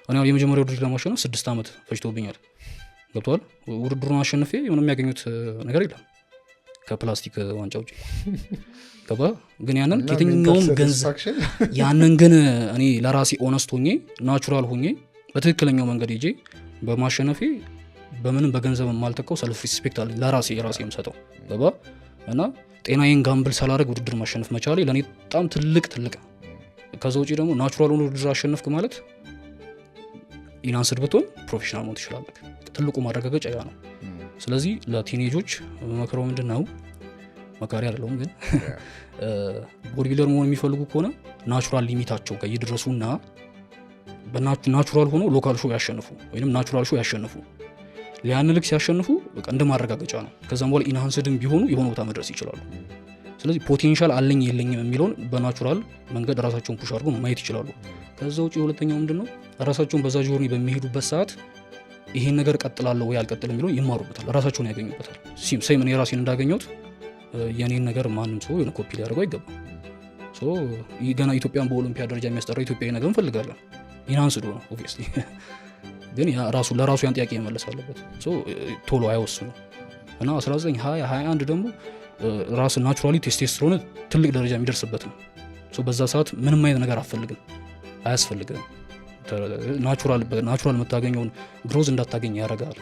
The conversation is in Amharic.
እኔ የመጀመሪያው ውድድር ለማሸነፍ 6 አመት ፈጅቶብኛል ገብቷል ውድድሩን አሸንፌ ምንም ያገኙት ነገር የለም ከፕላስቲክ ዋንጫ ውጪ ገባ ግን ያንን የትኛውም ገንዘብ ያንን ግን እኔ ለራሴ ኦነስት ሆኜ ናቹራል ሆኜ በትክክለኛው መንገድ ሄጄ በማሸነፌ በምንም በገንዘብ ማልተከው ሰልፍ ሪስፔክት አለ ለራሴ የምሰጠው ገባ እና ጤናዬን ጋምብል ሳላረግ ውድድር ማሸነፍ መቻሌ ለኔ በጣም ትልቅ ከዛ ውጪ ደግሞ ናቹራል ሆኖ ውድድር አሸነፍክ ማለት ኢናንስድ ብትሆን ፕሮፌሽናል መሆን ትችላለህ ትልቁ ማረጋገጫ ያ ነው ስለዚህ ለቲኔጆች መከረው ምንድነው መካሪ አይደለም ግን ቦዲቢልደር መሆን የሚፈልጉ ከሆነ ናቹራል ሊሚታቸው ጋር ይድረሱና በናቹራል ሆኖ ሎካል ሾው ያሸንፉ ወይንም ናቹራል ሾው ያሸንፉ ሊያን ልክ ሲያሸንፉ በቃ እንደማረጋገጫ ነው ከዛም በኋላ ኢንሃንስድም ቢሆኑ የሆነ ቦታ መድረስ ይችላሉ ስለዚህ ፖቴንሻል አለኝ የለኝም የሚለውን በናቹራል መንገድ ራሳቸውን ፑሽ አድርገው ማየት ይችላሉ ከዛ ውጪ ሁለተኛው ምንድነው ራሳቸውን በዛ ጆርኒ በሚሄዱበት ሰዓት ይሄን ነገር ቀጥላለሁ ወይ አልቀጥልም የሚለው ይማሩበታል ራሳቸውን ያገኙበታል ሴም እኔ ራሴን እንዳገኘሁት የኔን ነገር ማንም ሰው የሆነ ኮፒ ሊያደርገው አይገባም ሶ ገና ኢትዮጵያን በኦሎምፒያድ ደረጃ የሚያስጠራ ኢትዮጵያዊ ነገር እንፈልጋለን ኢንሃንስድ ነው ኦብቪየስሊ ግን ያ ለራሱ ያን ጥያቄ መመለስ አለበት ሶ ቶሎ አይወስኑ እና 19 20 21 ደግሞ ራስ ናቹራሊ ቴስቶስትሮን ትልቅ ደረጃ የሚደርስበት ነው ሶ በዛ ሰዓት ምንም አይነት ነገር አያስፈልግም ናቹራል መታገኘውን ግሮዝ እንዳታገኝ ያደርጋል